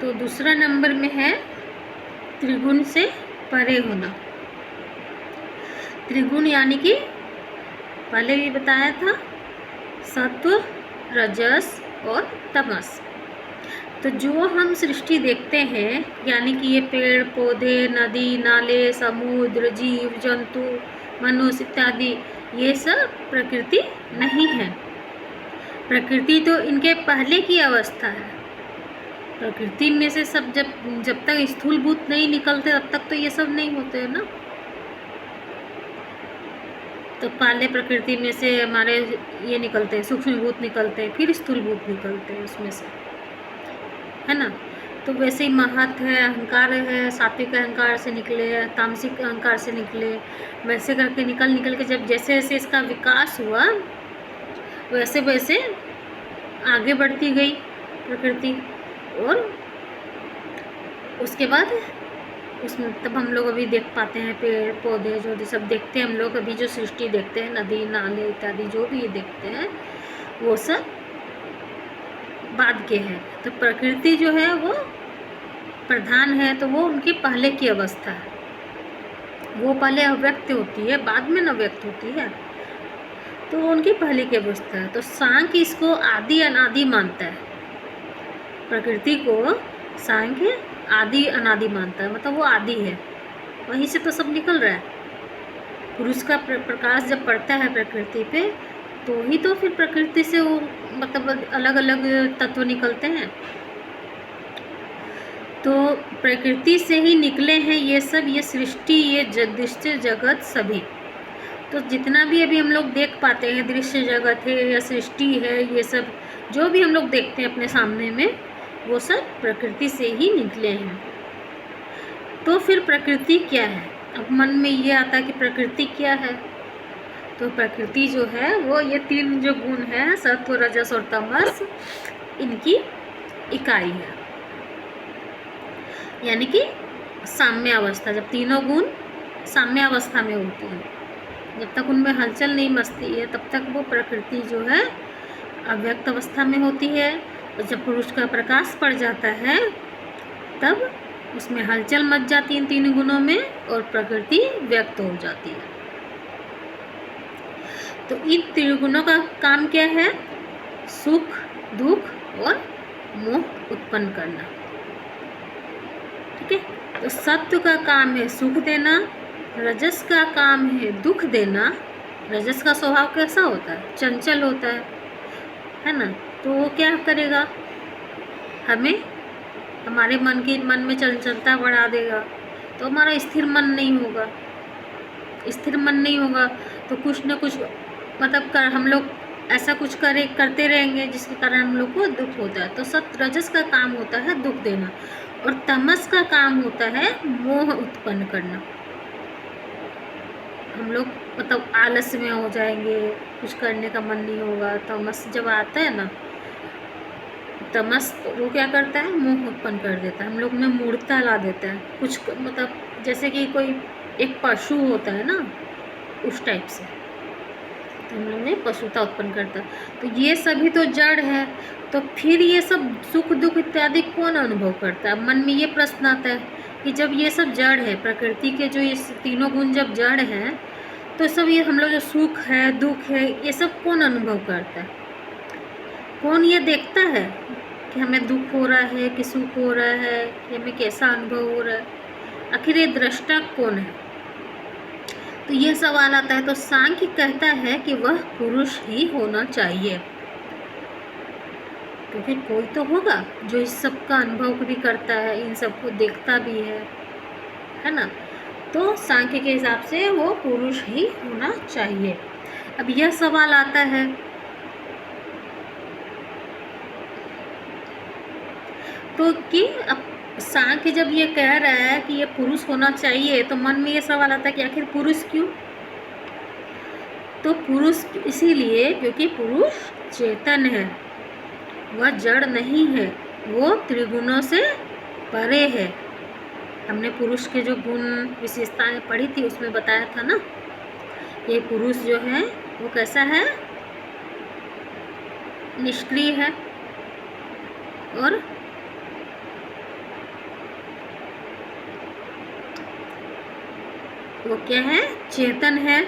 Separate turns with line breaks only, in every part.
तो दूसरा नंबर में है त्रिगुण से परे होना। त्रिगुण यानी कि पहले भी बताया था, सत्व, रजस और तमस। तो जो हम सृष्टि देखते हैं, यानी कि ये पेड़ पौधे, नदी नाले, समुद्र, जीव जंतु, मनुष्य इत्यादि, ये सब प्रकृति नहीं है। प्रकृति तो इनके पहले की अवस्था है। प्रकृति में से सब जब तक स्थूलभूत नहीं निकलते तब तक तो ये सब नहीं होते है ना। तो पहले प्रकृति में से हमारे ये निकलते हैं, सूक्ष्मभूत निकलते हैं, फिर स्थूलभूत निकलते हैं उसमें से, है ना। तो वैसे ही महत है, अहंकार है, सात्विक अहंकार से निकले, तामसिक अहंकार से निकले, वैसे करके निकल के जब जैसे जैसे इसका विकास हुआ वैसे वैसे आगे बढ़ती गई प्रकृति। और उसके बाद उसमें तब हम लोग अभी देख पाते हैं पेड़ पौधे, जो सब देखते हैं हम लोग अभी, जो सृष्टि देखते हैं, नदी नाले इत्यादि जो भी देखते हैं, वो सब बाद के हैं। तो प्रकृति जो है वो प्रधान है, तो वो उनकी पहले की अवस्था है। वो पहले अव्यक्त होती है, बाद में न व्यक्त होती है, तो वो उनकी पहले की अवस्था है। तो सांख्य इसको आदि अनादि मानता है। प्रकृति को सांख्य आदि अनादि मानता है, मतलब वो आदि है, वहीं से तो सब निकल रहा है। पुरुष का प्रकाश जब पड़ता है प्रकृति पे, तो ही तो फिर प्रकृति से वो मतलब अलग अलग तत्व निकलते हैं। तो प्रकृति से ही निकले हैं ये सब, ये सृष्टि, ये दृश्य जगत सभी। तो जितना भी अभी हम लोग देख पाते हैं, दृश्य जगत है या सृष्टि है, ये सब जो भी हम लोग देखते हैं अपने सामने में, वो सब प्रकृति से ही निकले हैं। तो फिर प्रकृति क्या है? अब मन में ये आता है कि प्रकृति क्या है। तो प्रकृति जो है वो ये तीन जो गुण है, सत्व, रजस और तमस, इनकी इकाई है। यानी कि साम्य अवस्था, जब तीनों गुण साम्य अवस्था में होती हैं, जब तक उनमें हलचल नहीं मचती है तब तक वो प्रकृति जो है अव्यक्त अवस्था में होती है। और जब पुरुष का प्रकाश पड़ जाता है तब उसमें हलचल मच जाती है इन तीन गुणों में, और प्रकृति व्यक्त हो जाती है। तो इन त्रिगुणों का काम क्या है? सुख, दुख और मोह उत्पन्न करना। ठीक है। तो सत्व का काम है सुख देना, रजस का काम है दुख देना। रजस का स्वभाव कैसा होता है? चंचल होता है ना। तो वो क्या करेगा? हमें हमारे मन में चंचलता बढ़ा देगा, तो हमारा स्थिर मन नहीं होगा। स्थिर मन नहीं होगा तो कुछ न कुछ मतलब हम लोग ऐसा कुछ करते रहेंगे जिसके कारण हम लोग को दुख होता है। तो रजस का काम होता है दुख देना, और तमस का काम होता है मोह उत्पन्न करना। हम लोग मतलब आलस में हो जाएंगे, कुछ करने का मन नहीं होगा। तमस जब आता है ना, तमस वो क्या करता है? मोह उत्पन्न कर देता है, हम लोग में मूर्खता ला देता है। कुछ मतलब जैसे कि कोई एक पशु होता है ना, उस टाइप से तो हम लोग में पशुता उत्पन्न करता है। तो ये सभी तो जड़ है, तो फिर ये सब सुख दुख इत्यादि कौन अनुभव करता है? मन में ये प्रश्न आता है कि जब ये सब जड़ है, प्रकृति के जो ये तीनों गुण जब जड़ हैं, तो सब ये हम लोग जो सुख है दुख है ये सब कौन अनुभव करता है? कौन ये देखता है कि हमें दुख हो रहा है कि सुख हो रहा है, कि हमें कैसा अनुभव हो रहा है? आखिर ये दृष्टा कौन है? तो यह सवाल आता है। तो सांख्य कहता है कि वह पुरुष ही होना चाहिए, क्योंकि कोई तो होगा जो इस सब का अनुभव भी करता है, इन सब को देखता भी है ना। तो सांख्य के हिसाब से वो पुरुष ही होना चाहिए। अब यह सवाल आता है तो कि अब सांख्य जब ये कह रहा है कि ये पुरुष होना चाहिए, तो मन में ये सवाल आता है कि आखिर पुरुष क्यों? तो पुरुष इसीलिए क्योंकि पुरुष चेतन है, वह जड़ नहीं है, वो त्रिगुणों से परे है। हमने पुरुष के जो गुण विशेषताएं पढ़ी थी उसमें बताया था ना, ये पुरुष जो है वो कैसा है? निष्क्रिय है और वो क्या है, चेतन है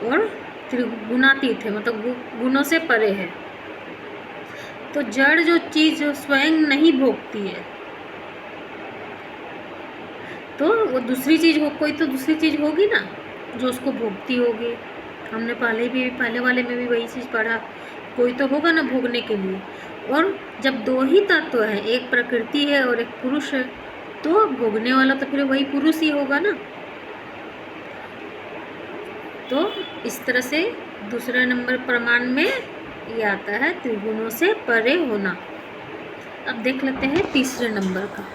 और त्रिगुणातीत है, मतलब गुणों से परे है। तो जड़ जो चीज स्वयं नहीं भोगती है, तो वो दूसरी चीज हो, कोई तो दूसरी चीज होगी ना जो उसको भोगती होगी। हमने पहले वाले में भी वही चीज पढ़ा, कोई तो होगा ना भोगने के लिए। और जब दो ही तत्व है, एक प्रकृति है और एक पुरुष है, तो भोगने वाला तो फिर वही पुरुष ही होगा ना। तो इस तरह से दूसरे नंबर प्रमाण में ये आता है त्रिगुणों से परे होना। अब देख लेते हैं तीसरे नंबर का।